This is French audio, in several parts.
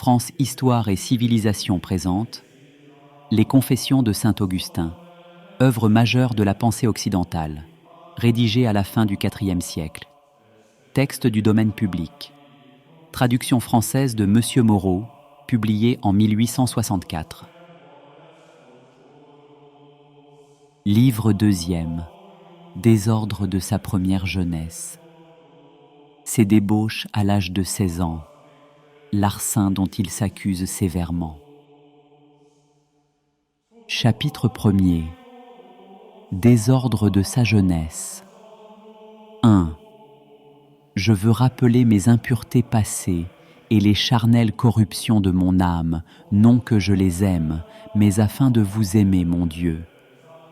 France Histoire et Civilisation présente Les Confessions de saint Augustin, œuvre majeure de la pensée occidentale, rédigée à la fin du IVe siècle. Texte du domaine public. Traduction française de Monsieur Moreau, publié en 1864. Livre deuxième. Désordre de sa première jeunesse. Ses débauches à l'âge de 16 ans. Larcin dont il s'accuse sévèrement. Chapitre 1er. Désordre de sa jeunesse. 1. Je veux rappeler mes impuretés passées et les charnelles corruptions de mon âme, non que je les aime, mais afin de vous aimer, mon Dieu.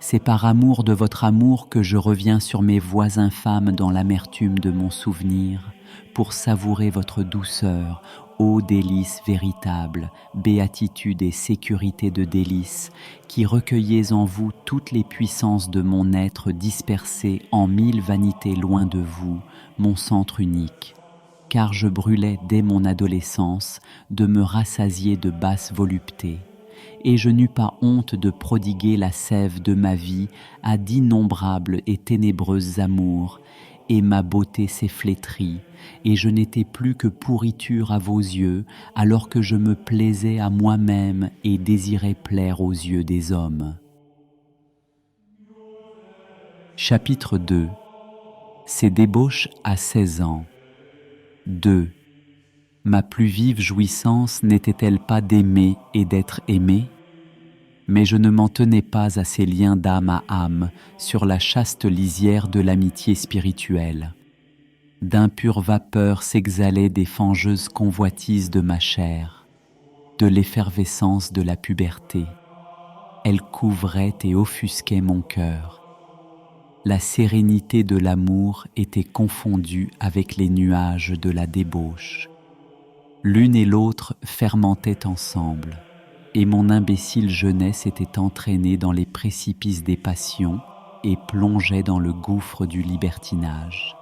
C'est par amour de votre amour que je reviens sur mes voies infâmes dans l'amertume de mon souvenir, pour savourer votre douceur, ô délices véritables, béatitude et sécurité de délices, qui recueillez en vous toutes les puissances de mon être dispersées en 1000 vanités loin de vous, mon centre unique. Car je brûlais dès mon adolescence de me rassasier de basses voluptés, et je n'eus pas honte de prodiguer la sève de ma vie à d'innombrables et ténébreuses amours, et ma beauté s'est flétrie, et je n'étais plus que pourriture à vos yeux, alors que je me plaisais à moi-même et désirais plaire aux yeux des hommes. Chapitre 2. Ses débauches à 16 ans. 2. Ma plus vive jouissance n'était-elle pas d'aimer et d'être aimé? Mais je ne m'en tenais pas à ces liens d'âme à âme sur la chaste lisière de l'amitié spirituelle. D'impures vapeurs s'exhalaient des fangeuses convoitises de ma chair, de l'effervescence de la puberté. Elles couvraient et offusquaient mon cœur. La sérénité de l'amour était confondue avec les nuages de la débauche. L'une et l'autre fermentaient ensemble, et mon imbécile jeunesse était entraînée dans les précipices des passions et plongeait dans le gouffre du libertinage.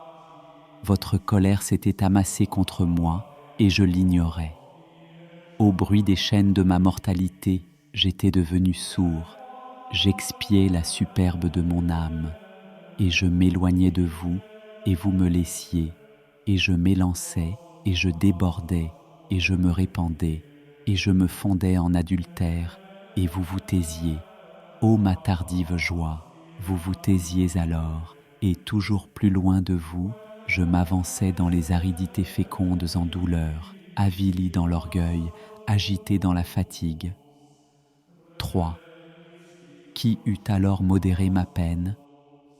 Votre colère s'était amassée contre moi, et je l'ignorais. Au bruit des chaînes de ma mortalité, j'étais devenu sourd, j'expiais la superbe de mon âme, et je m'éloignais de vous, et vous me laissiez, et je m'élançais, et je débordais, et je me répandais, et je me fondais en adultère, et vous vous taisiez. Ô ma tardive joie, vous vous taisiez alors, et toujours plus loin de vous, je m'avançais dans les aridités fécondes en douleur, avili dans l'orgueil, agité dans la fatigue. 3. Qui eût alors modéré ma peine?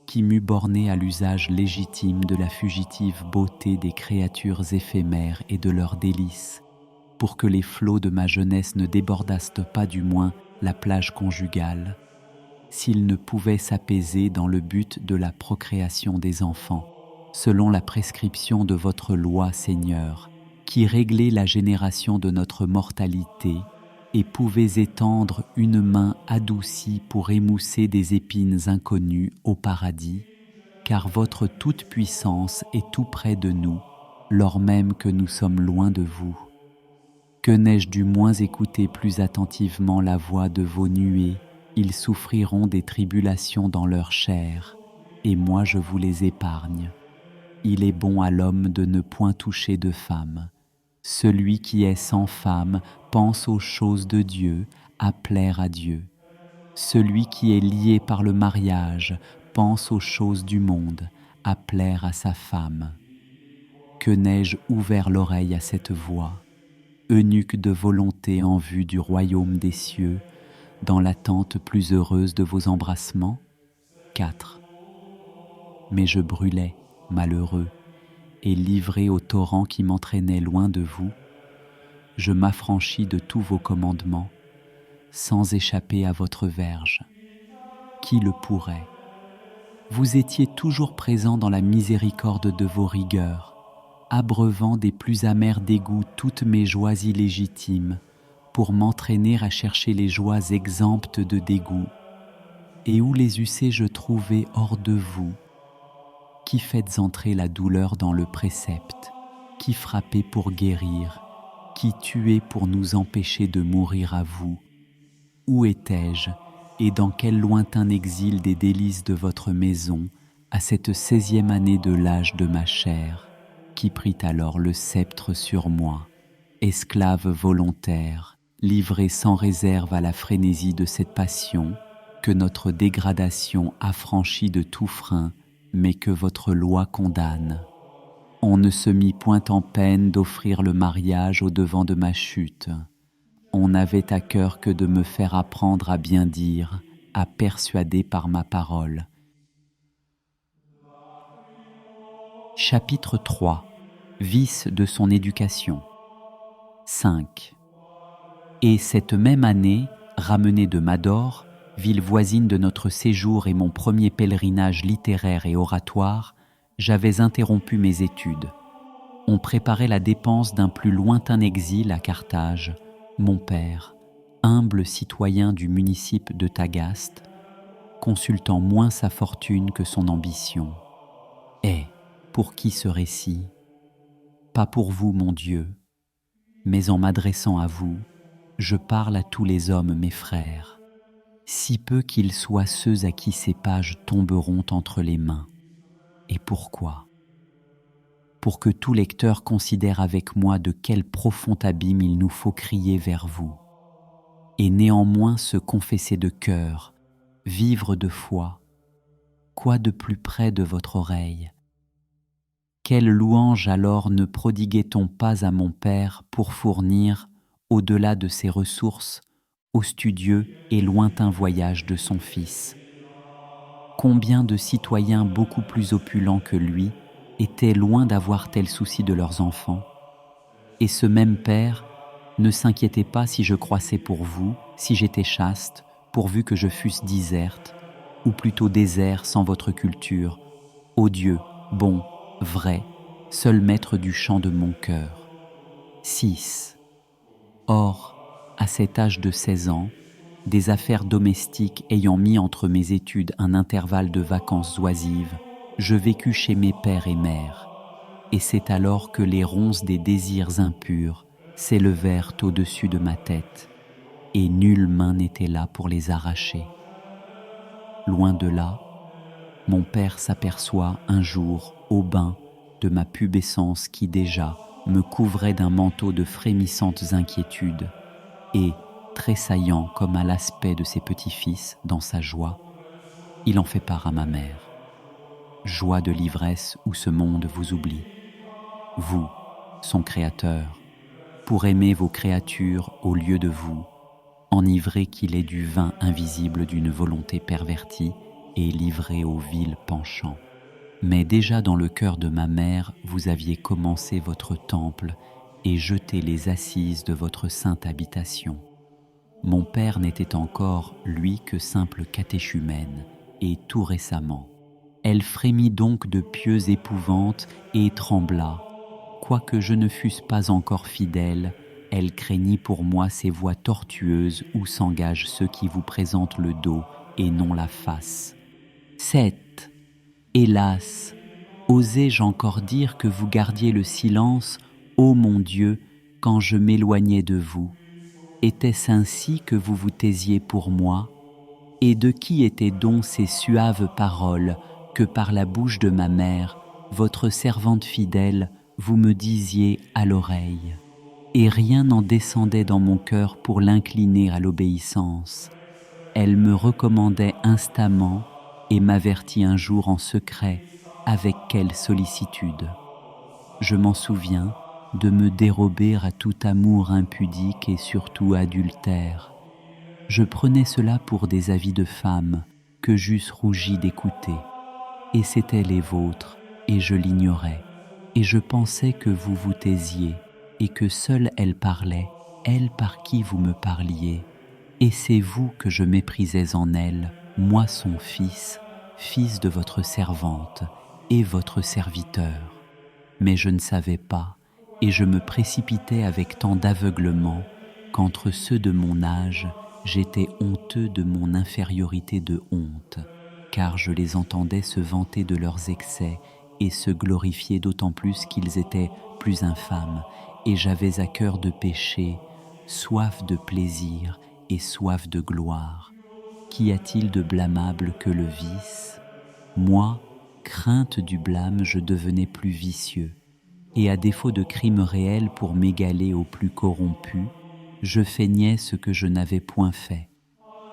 Qui m'eût borné à l'usage légitime de la fugitive beauté des créatures éphémères et de leurs délices, pour que les flots de ma jeunesse ne débordassent pas du moins la plage conjugale, s'ils ne pouvaient s'apaiser dans le but de la procréation des enfants, selon la prescription de votre loi, Seigneur, qui réglait la génération de notre mortalité et pouvait étendre une main adoucie pour émousser des épines inconnues au paradis, car votre toute-puissance est tout près de nous, lors même que nous sommes loin de vous. Que n'ai-je du moins écouté plus attentivement la voix de vos nuées? Ils souffriront des tribulations dans leur chair, et moi je vous les épargne. Il est bon à l'homme de ne point toucher de femme. Celui qui est sans femme pense aux choses de Dieu, à plaire à Dieu. Celui qui est lié par le mariage pense aux choses du monde, à plaire à sa femme. Que n'ai-je ouvert l'oreille à cette voix, eunuque de volonté en vue du royaume des cieux, dans l'attente plus heureuse de vos embrassements? 4. Mais je brûlais, malheureux, et livré au torrent qui m'entraînait loin de vous, je m'affranchis de tous vos commandements, sans échapper à votre verge. Qui le pourrait? Vous étiez toujours présent dans la miséricorde de vos rigueurs, abreuvant des plus amers dégoûts toutes mes joies illégitimes, pour m'entraîner à chercher les joies exemptes de dégoût, et où les eussé-je trouvées hors de vous, qui faites entrer la douleur dans le précepte, qui frappez pour guérir, qui tuez pour nous empêcher de mourir à vous? Où étais-je et dans quel lointain exil des délices de votre maison, à cette 16e année de l'âge de ma chair, qui prit alors le sceptre sur moi, esclave volontaire, livré sans réserve à la frénésie de cette passion, que notre dégradation affranchit de tout frein, mais que votre loi condamne. On ne se mit point en peine d'offrir le mariage au devant de ma chute. On n'avait à cœur que de me faire apprendre à bien dire, à persuader par ma parole. Chapitre 3. Vices de son éducation. 5. Et cette même année, ramené de Mador, ville voisine de notre séjour et mon premier pèlerinage littéraire et oratoire, j'avais interrompu mes études. On préparait la dépense d'un plus lointain exil à Carthage. Mon père, humble citoyen du municipe de Tagaste, consultant moins sa fortune que son ambition. Et pour qui ce récit? Pas pour vous, mon Dieu, mais en m'adressant à vous, je parle à tous les hommes, mes frères, si peu qu'ils soient ceux à qui ces pages tomberont entre les mains. Et pourquoi? Pour que tout lecteur considère avec moi de quel profond abîme il nous faut crier vers vous, et néanmoins se confesser de cœur, vivre de foi. Quoi de plus près de votre oreille? Quelle louange alors ne prodiguait-on pas à mon Père pour fournir, au-delà de ses ressources, au studieux et lointain voyage de son Fils? Combien de citoyens beaucoup plus opulents que lui étaient loin d'avoir tel souci de leurs enfants? Et ce même Père ne s'inquiétait pas si je croissais pour vous, si j'étais chaste, pourvu que je fusse diserte, ou plutôt désert sans votre culture, odieux, bon, vrai, seul maître du chant de mon cœur. 6. Or, à cet âge de 16 ans, des affaires domestiques ayant mis entre mes études un intervalle de vacances oisives, je vécus chez mes pères et mères, et c'est alors que les ronces des désirs impurs s'élevèrent au-dessus de ma tête, et nulle main n'était là pour les arracher. Loin de là, mon père s'aperçoit un jour, au bain, de ma pubescence qui déjà me couvrait d'un manteau de frémissantes inquiétudes, et, tressaillant comme à l'aspect de ses petits-fils dans sa joie, il en fait part à ma mère. Joie de l'ivresse où ce monde vous oublie. Vous, son créateur, pour aimer vos créatures au lieu de vous, enivré qu'il est du vin invisible d'une volonté pervertie et livré aux vils penchants. Mais déjà dans le cœur de ma mère, vous aviez commencé votre temple et jeté les assises de votre sainte habitation. Mon père n'était encore, lui, que simple catéchumène, et tout récemment. Elle frémit donc de pieuses épouvantes et trembla. Quoique je ne fusse pas encore fidèle, elle craignit pour moi ces voies tortueuses où s'engagent ceux qui vous présentent le dos et non la face. 7. Hélas, osais-je encore dire que vous gardiez le silence, ô mon Dieu, quand je m'éloignais de vous? Était-ce ainsi que vous vous taisiez pour moi? Et de qui étaient donc ces suaves paroles que par la bouche de ma mère, votre servante fidèle, vous me disiez à l'oreille? Et rien n'en descendait dans mon cœur pour l'incliner à l'obéissance. Elle me recommandait instamment et m'avertit un jour en secret avec quelle sollicitude. Je m'en souviens, de me dérober à tout amour impudique et surtout adultère. Je prenais cela pour des avis de femme que j'eusse rougi d'écouter, et c'étaient les vôtres, et je l'ignorais, et je pensais que vous vous taisiez, et que seule elle parlait, elle par qui vous me parliez, et c'est vous que je méprisais en elle, moi son fils, fils de votre servante, et votre serviteur. Mais je ne savais pas, et je me précipitais avec tant d'aveuglement qu'entre ceux de mon âge, j'étais honteux de mon infériorité de honte, car je les entendais se vanter de leurs excès et se glorifier d'autant plus qu'ils étaient plus infâmes, et j'avais à cœur de pécher, soif de plaisir et soif de gloire. Qu'y a-t-il de blâmable que le vice? Moi, crainte du blâme, je devenais plus vicieux, et à défaut de crimes réels pour m'égaler au plus corrompu, je feignais ce que je n'avais point fait.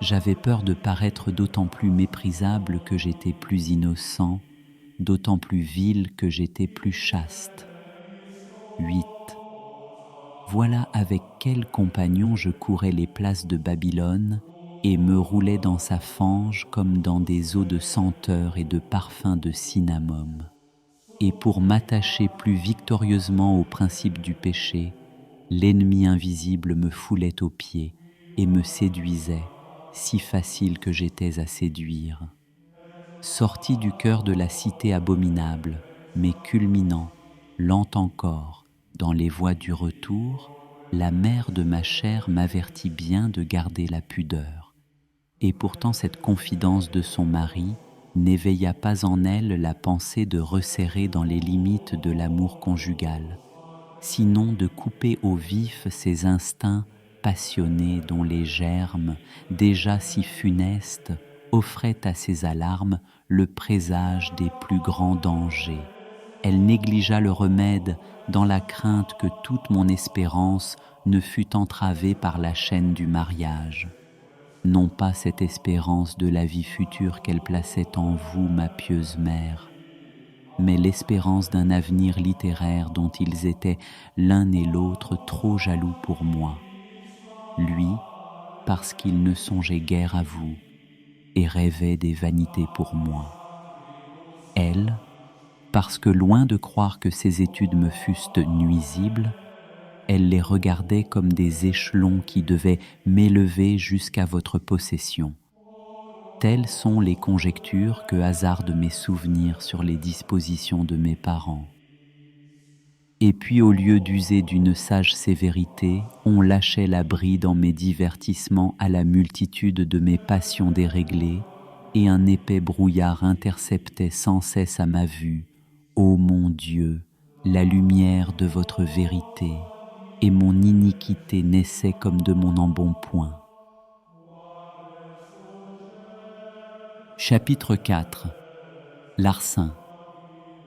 J'avais peur de paraître d'autant plus méprisable que j'étais plus innocent, d'autant plus vil que j'étais plus chaste. 8. Voilà avec quel compagnon je courais les places de Babylone et me roulais dans sa fange comme dans des eaux de senteur et de parfum de cinnamome. Et pour m'attacher plus victorieusement au principe du péché, l'ennemi invisible me foulait aux pieds et me séduisait, si facile que j'étais à séduire. Sorti du cœur de la cité abominable, mais culminant, lent encore, dans les voies du retour, la mère de ma chair m'avertit bien de garder la pudeur. Et pourtant cette confidence de son mari n'éveilla pas en elle la pensée de resserrer dans les limites de l'amour conjugal, sinon de couper au vif ses instincts passionnés dont les germes, déjà si funestes, offraient à ses alarmes le présage des plus grands dangers. Elle négligea le remède dans la crainte que toute mon espérance ne fût entravée par la chaîne du mariage. Non pas cette espérance de la vie future qu'elle plaçait en vous, ma pieuse mère, mais l'espérance d'un avenir littéraire dont ils étaient l'un et l'autre trop jaloux pour moi. Lui, parce qu'il ne songeait guère à vous et rêvait des vanités pour moi. Elle, parce que loin de croire que ses études me fussent nuisibles, elle les regardait comme des échelons qui devaient m'élever jusqu'à votre possession. Telles sont les conjectures que hasardent mes souvenirs sur les dispositions de mes parents. Et puis au lieu d'user d'une sage sévérité, on lâchait la bride en mes divertissements à la multitude de mes passions déréglées, et un épais brouillard interceptait sans cesse à ma vue, ô mon Dieu, la lumière de votre vérité, et mon iniquité naissait comme de mon embonpoint. Chapitre 4. Larcin.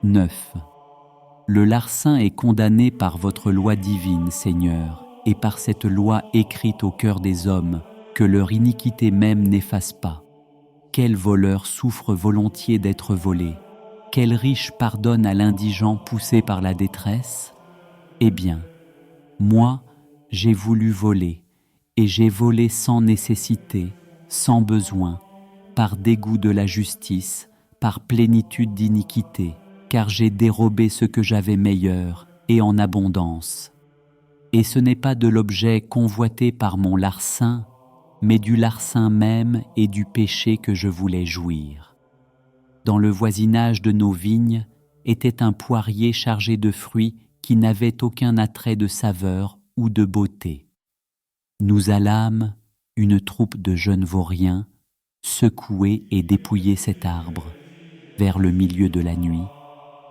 9. Le larcin est condamné par votre loi divine, Seigneur, et par cette loi écrite au cœur des hommes, que leur iniquité même n'efface pas. Quel voleur souffre volontiers d'être volé? Quel riche pardonne à l'indigent poussé par la détresse? Eh bien, moi, j'ai voulu voler, et j'ai volé sans nécessité, sans besoin, par dégoût de la justice, par plénitude d'iniquité, car j'ai dérobé ce que j'avais meilleur et en abondance. Et ce n'est pas de l'objet convoité par mon larcin, mais du larcin même et du péché que je voulais jouir. Dans le voisinage de nos vignes était un poirier chargé de fruits qui n'avait aucun attrait de saveur ou de beauté. Nous allâmes, une troupe de jeunes vauriens, secouer et dépouiller cet arbre, vers le milieu de la nuit,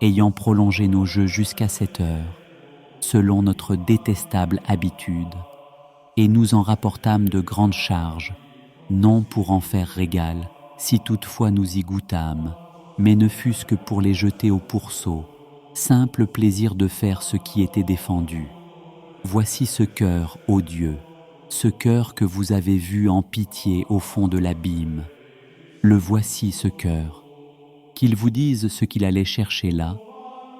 ayant prolongé nos jeux jusqu'à 7 heures, selon notre détestable habitude, et nous en rapportâmes de grandes charges, non pour en faire régal, si toutefois nous y goûtâmes, mais ne fût-ce que pour les jeter au pourceau, simple plaisir de faire ce qui était défendu. Voici ce cœur, ô Dieu, ce cœur que vous avez vu en pitié au fond de l'abîme. Le voici ce cœur, qu'il vous dise ce qu'il allait chercher là,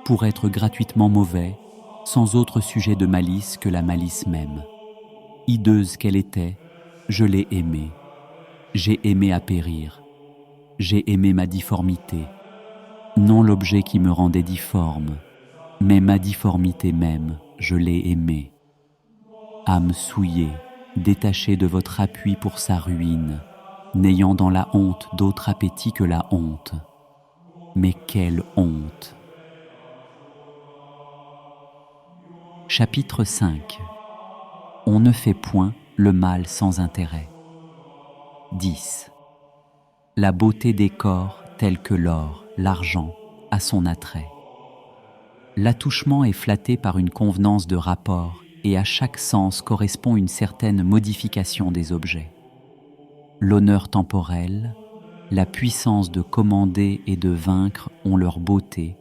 pour être gratuitement mauvais, sans autre sujet de malice que la malice même. Hideuse qu'elle était, je l'ai aimée. J'ai aimé à périr. J'ai aimé ma difformité. Non l'objet qui me rendait difforme, mais ma difformité même, je l'ai aimée. Âme souillée, détachée de votre appui pour sa ruine, n'ayant dans la honte d'autre appétit que la honte. Mais quelle honte! Chapitre 5. On ne fait point le mal sans intérêt. 10. La beauté des corps telle que l'or, l'argent, a son attrait. L'attouchement est flatté par une convenance de rapport et à chaque sens correspond une certaine modification des objets. L'honneur temporel, la puissance de commander et de vaincre ont leur beauté,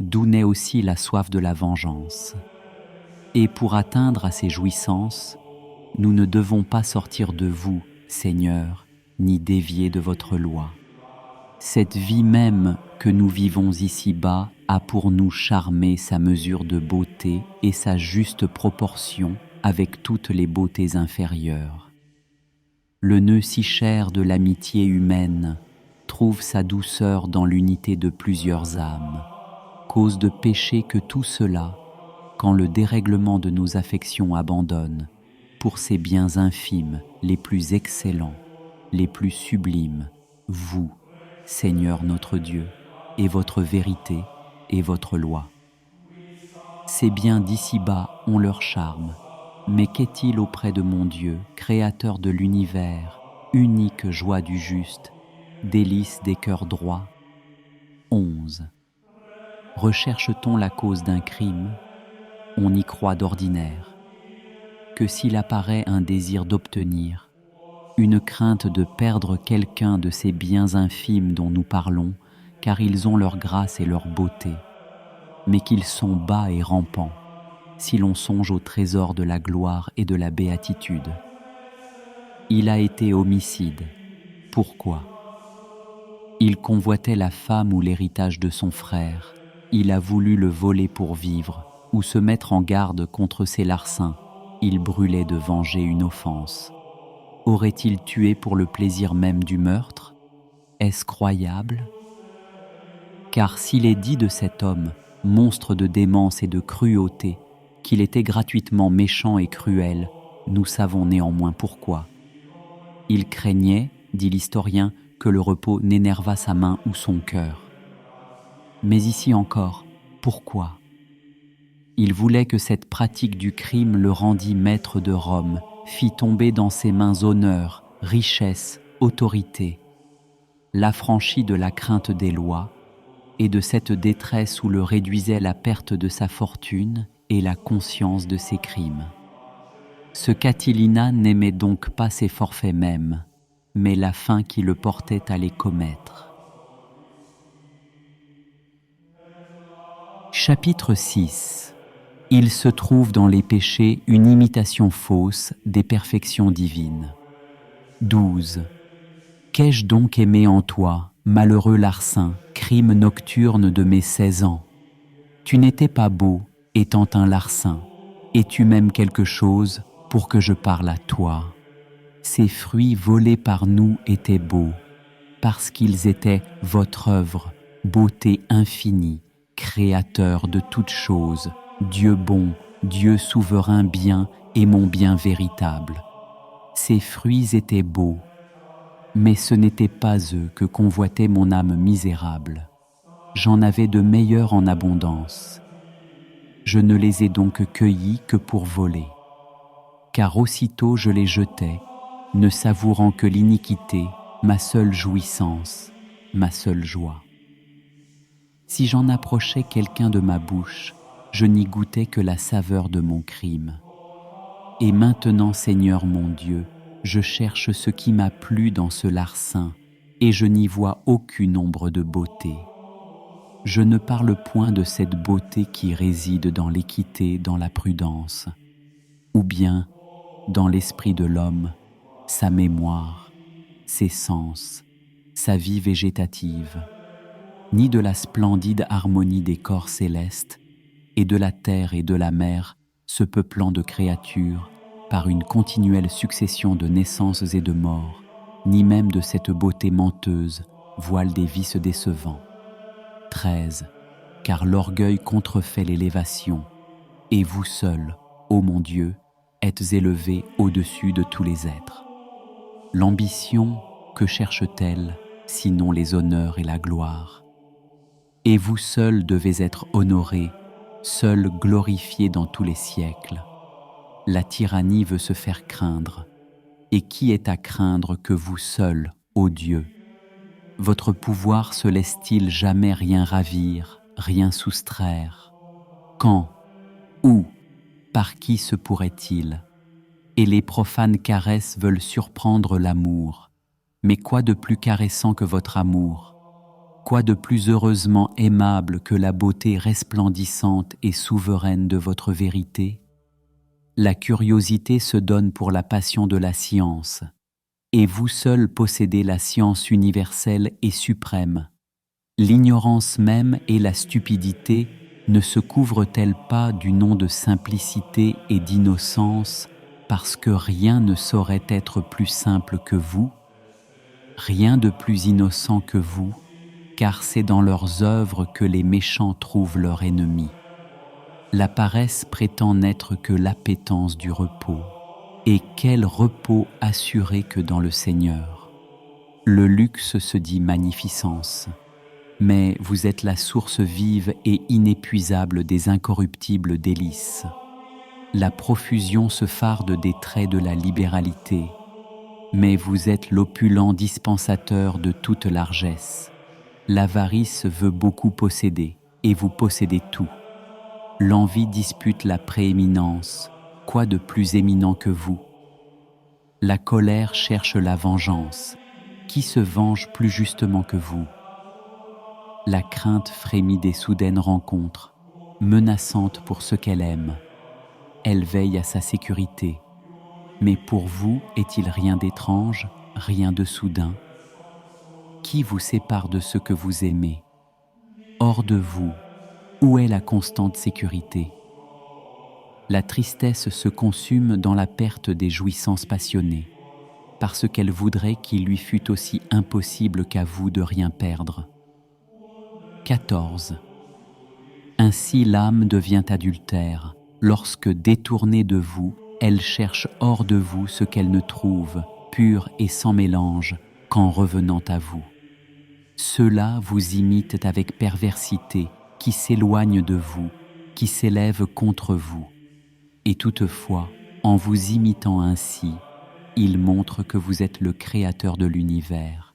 d'où naît aussi la soif de la vengeance. Et pour atteindre à ces jouissances, nous ne devons pas sortir de vous, Seigneur, ni dévier de votre loi. Cette vie même que nous vivons ici-bas a pour nous charmé sa mesure de beauté et sa juste proportion avec toutes les beautés inférieures. Le nœud si cher de l'amitié humaine trouve sa douceur dans l'unité de plusieurs âmes, cause de péché que tout cela, quand le dérèglement de nos affections abandonne, pour ces biens infimes, les plus excellents, les plus sublimes, vous, Seigneur notre Dieu, et votre vérité et votre loi. Ces biens d'ici-bas ont leur charme, mais qu'est-il auprès de mon Dieu, créateur de l'univers, unique joie du juste, délice des cœurs droits? 11. Recherche-t-on la cause d'un crime? On y croit d'ordinaire. Que s'il apparaît un désir d'obtenir, une crainte de perdre quelqu'un de ces biens infimes dont nous parlons, car ils ont leur grâce et leur beauté, mais qu'ils sont bas et rampants, si l'on songe au trésor de la gloire et de la béatitude. Il a été homicide. Pourquoi? Il convoitait la femme ou l'héritage de son frère. Il a voulu le voler pour vivre, ou se mettre en garde contre ses larcins. Il brûlait de venger une offense. Aurait-il tué pour le plaisir même du meurtre? Est-ce croyable? Car s'il est dit de cet homme, monstre de démence et de cruauté, qu'il était gratuitement méchant et cruel, nous savons néanmoins pourquoi. Il craignait, dit l'historien, que le repos n'énervât sa main ou son cœur. Mais ici encore, pourquoi? Il voulait que cette pratique du crime le rendît maître de Rome, fit tomber dans ses mains honneur, richesse, autorité, l'affranchit de la crainte des lois et de cette détresse où le réduisait la perte de sa fortune et la conscience de ses crimes. Ce Catilina n'aimait donc pas ses forfaits mêmes, mais la fin qui le portait à les commettre. Chapitre 6. Il se trouve dans les péchés une imitation fausse des perfections divines. 12. Qu'ai-je donc aimé en toi, malheureux larcin, crime nocturne de mes 16 ans? Tu n'étais pas beau, étant un larcin, et tu m'aimes quelque chose pour que je parle à toi. Ces fruits volés par nous étaient beaux, parce qu'ils étaient votre œuvre, beauté infinie, créateur de toutes choses, Dieu bon, Dieu souverain bien et mon bien véritable. Ces fruits étaient beaux, mais ce n'étaient pas eux que convoitait mon âme misérable. J'en avais de meilleurs en abondance. Je ne les ai donc cueillis que pour voler. Car aussitôt je les jetais, ne savourant que l'iniquité, ma seule jouissance, ma seule joie. Si j'en approchais quelqu'un de ma bouche, je n'y goûtais que la saveur de mon crime. Et maintenant, Seigneur mon Dieu, je cherche ce qui m'a plu dans ce larcin, et je n'y vois aucune ombre de beauté. Je ne parle point de cette beauté qui réside dans l'équité, dans la prudence, ou bien dans l'esprit de l'homme, sa mémoire, ses sens, sa vie végétative, ni de la splendide harmonie des corps célestes et de la terre et de la mer, se peuplant de créatures par une continuelle succession de naissances et de morts, ni même de cette beauté menteuse, voile des vices décevants. 13. Car l'orgueil contrefait l'élévation, et vous seul, ô mon Dieu, êtes élevé au-dessus de tous les êtres. L'ambition, que cherche-t-elle, sinon les honneurs et la gloire? Et vous seul devez être honoré, seul glorifié dans tous les siècles. La tyrannie veut se faire craindre, et qui est à craindre que vous seul, ô Dieu? Votre pouvoir se laisse-t-il jamais rien ravir, rien soustraire? Quand? Où? Par qui se pourrait-il? Et les profanes caresses veulent surprendre l'amour. Mais quoi de plus caressant que votre amour? Quoi de plus heureusement aimable que la beauté resplendissante et souveraine de votre vérité? La curiosité se donne pour la passion de la science, et vous seul possédez la science universelle et suprême. L'ignorance même et la stupidité ne se couvrent-elles pas du nom de simplicité et d'innocence parce que rien ne saurait être plus simple que vous, rien de plus innocent que vous, car c'est dans leurs œuvres que les méchants trouvent leur ennemi. La paresse prétend n'être que l'appétence du repos, et quel repos assuré que dans le Seigneur. Le luxe se dit magnificence, mais vous êtes la source vive et inépuisable des incorruptibles délices. La profusion se farde des traits de la libéralité, mais vous êtes l'opulent dispensateur de toute largesse. L'avarice veut beaucoup posséder, et vous possédez tout. L'envie dispute la prééminence, quoi de plus éminent que vous? La colère cherche la vengeance, qui se venge plus justement que vous? La crainte frémit des soudaines rencontres, menaçante pour ce qu'elle aime. Elle veille à sa sécurité. Mais pour vous, est-il rien d'étrange, rien de soudain? Qui vous sépare de ce que vous aimez? Hors de vous, où est la constante sécurité? La tristesse se consume dans la perte des jouissances passionnées, parce qu'elle voudrait qu'il lui fût aussi impossible qu'à vous de rien perdre. 14. Ainsi l'âme devient adultère, lorsque, détournée de vous, elle cherche hors de vous ce qu'elle ne trouve, pur et sans mélange, qu'en revenant à vous. Ceux-là vous imitent avec perversité, qui s'éloignent de vous, qui s'élèvent contre vous. Et toutefois, en vous imitant ainsi, ils montrent que vous êtes le créateur de l'univers,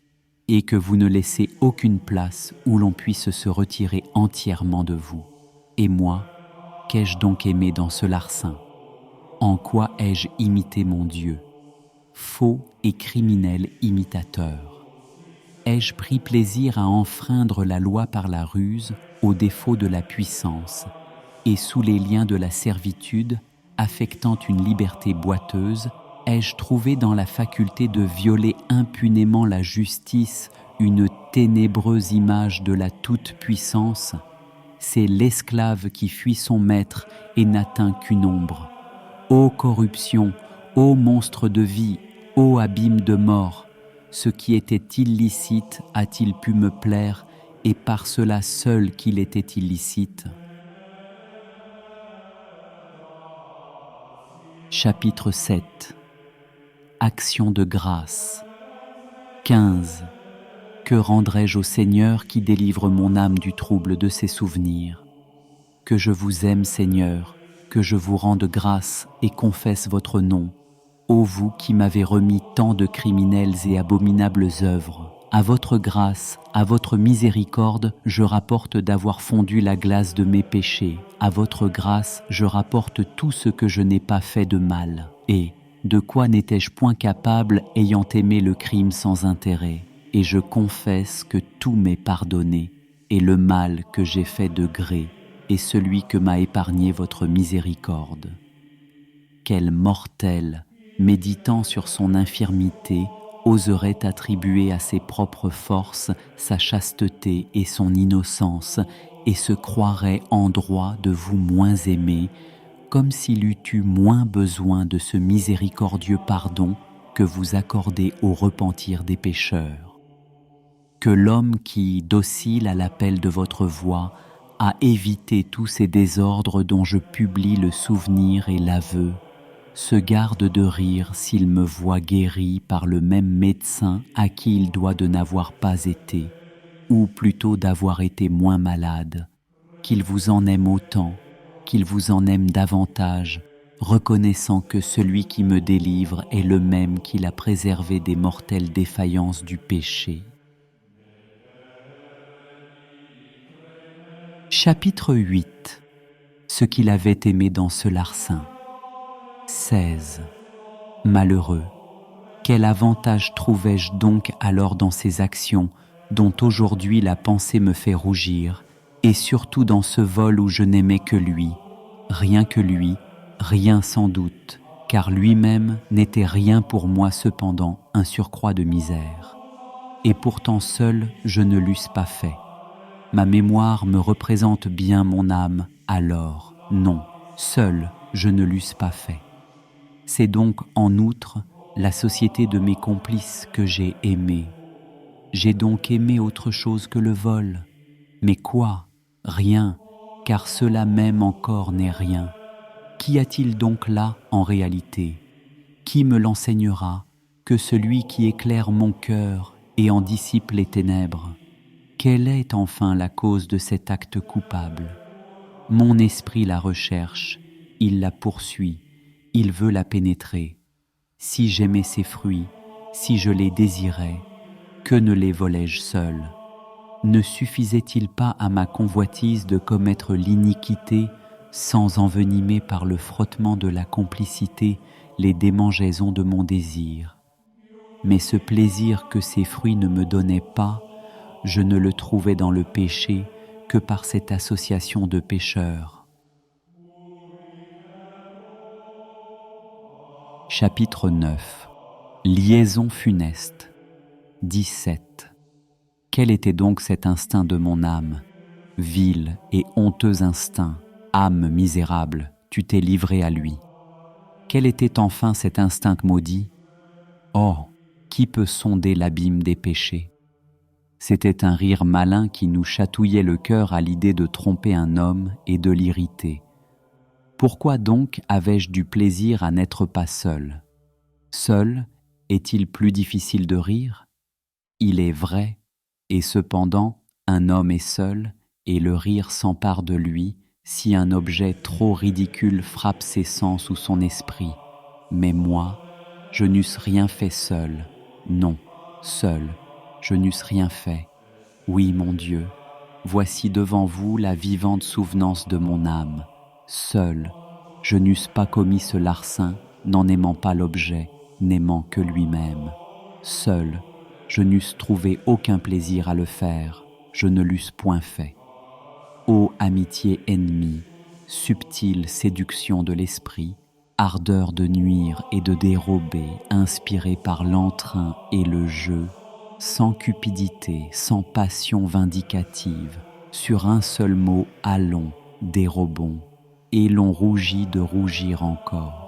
et que vous ne laissez aucune place où l'on puisse se retirer entièrement de vous. Et moi, qu'ai-je donc aimé dans ce larcin? En quoi ai-je imité mon Dieu? Faux et criminel imitateur. Ai-je pris plaisir à enfreindre la loi par la ruse, au défaut de la puissance, et sous les liens de la servitude, affectant une liberté boiteuse, ai-je trouvé dans la faculté de violer impunément la justice une ténébreuse image de la toute-puissance? C'est l'esclave qui fuit son maître et n'atteint qu'une ombre. Ô corruption, ô monstre de vie, ô abîme de mort, ce qui était illicite a-t-il pu me plaire, et par cela seul qu'il était illicite? Chapitre 7. Action de grâce. 15. Que rendrai-je au Seigneur qui délivre mon âme du trouble de ses souvenirs? Que je vous aime, Seigneur, que je vous rende grâce et confesse votre nom, ô vous qui m'avez remis tant de criminelles et abominables œuvres. À votre grâce, à votre miséricorde, je rapporte d'avoir fondu la glace de mes péchés. À votre grâce, je rapporte tout ce que je n'ai pas fait de mal. Et de quoi n'étais-je point capable, ayant aimé le crime sans intérêt? Et je confesse que tout m'est pardonné, et le mal que j'ai fait de gré, et celui que m'a épargné votre miséricorde. Quel mortel, méditant sur son infirmité, oserait attribuer à ses propres forces sa chasteté et son innocence, et se croirait en droit de vous moins aimer, comme s'il eût eu moins besoin de ce miséricordieux pardon que vous accordez au repentir des pécheurs. Que l'homme qui, docile à l'appel de votre voix, a évité tous ces désordres dont je publie le souvenir et l'aveu, se garde de rire s'il me voit guéri par le même médecin à qui il doit de n'avoir pas été, ou plutôt d'avoir été moins malade, qu'il vous en aime autant, qu'il vous en aime davantage, reconnaissant que celui qui me délivre est le même qui l'a préservé des mortelles défaillances du péché. Chapitre 8. ce qu'il avait aimé dans ce larcin. 16. Malheureux, quel avantage trouvais-je donc alors dans ces actions dont aujourd'hui la pensée me fait rougir, et surtout dans ce vol où je n'aimais que lui, rien que lui, rien sans doute, car lui-même n'était rien pour moi cependant, un surcroît de misère. Et pourtant seul je ne l'eusse pas fait. Ma mémoire me représente bien mon âme, alors, non, seul je ne l'eusse pas fait. C'est donc en outre la société de mes complices que j'ai aimé. J'ai donc aimé autre chose que le vol. Mais quoi? Rien, car cela même encore n'est rien. Qu'y a-t-il donc là en réalité? Qui me l'enseignera que celui qui éclaire mon cœur et en dissipe les ténèbres? Quelle est enfin la cause de cet acte coupable? Mon esprit la recherche, il la poursuit, il veut la pénétrer. Si j'aimais ces fruits, si je les désirais, que ne les volais-je seul? Ne suffisait-il pas à ma convoitise de commettre l'iniquité sans envenimer par le frottement de la complicité les démangeaisons de mon désir? Mais ce plaisir que ces fruits ne me donnaient pas, je ne le trouvais dans le péché que par cette association de pécheurs. Chapitre 9. Liaison funeste. 17. Quel était donc cet instinct de mon âme? Vil et honteux instinct, âme misérable, tu t'es livré à lui. Quel était enfin cet instinct maudit? Oh, qui peut sonder l'abîme des péchés? C'était un rire malin qui nous chatouillait le cœur à l'idée de tromper un homme et de l'irriter. Pourquoi donc avais-je du plaisir à n'être pas seul? Seul, est-il plus difficile de rire? Il est vrai, et cependant, un homme est seul, et le rire s'empare de lui si un objet trop ridicule frappe ses sens ou son esprit. Mais moi, je n'eusse rien fait seul. Non, seul, je n'eusse rien fait. Oui, mon Dieu, voici devant vous la vivante souvenance de mon âme. Seul, je n'eusse pas commis ce larcin, n'en aimant pas l'objet, n'aimant que lui-même. Seul, je n'eusse trouvé aucun plaisir à le faire, je ne l'eusse point fait. Ô amitié ennemie, subtile séduction de l'esprit, ardeur de nuire et de dérober, inspirée par l'entrain et le jeu, sans cupidité, sans passion vindicative, sur un seul mot allons, dérobons, et l'on rougit de rougir encore.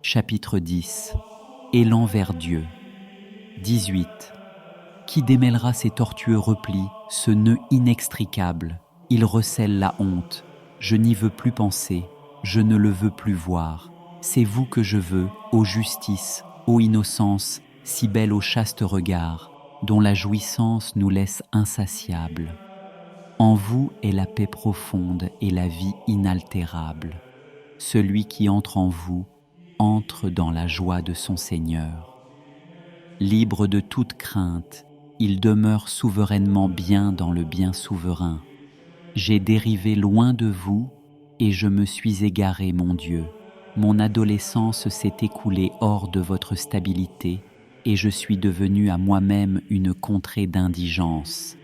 Chapitre 10. Élan vers Dieu. 18. Qui démêlera ces tortueux replis, ce nœud inextricable? Il recèle la honte. Je n'y veux plus penser, je ne le veux plus voir. C'est vous que je veux, ô justice, ô innocence, si belle au chaste regard, dont la jouissance nous laisse insatiables. En vous est la paix profonde et la vie inaltérable. Celui qui entre en vous entre dans la joie de son Seigneur. Libre de toute crainte, il demeure souverainement bien dans le bien souverain. J'ai dérivé loin de vous et je me suis égaré, mon Dieu. Mon adolescence s'est écoulée hors de votre stabilité et je suis devenu à moi-même une contrée d'indigence.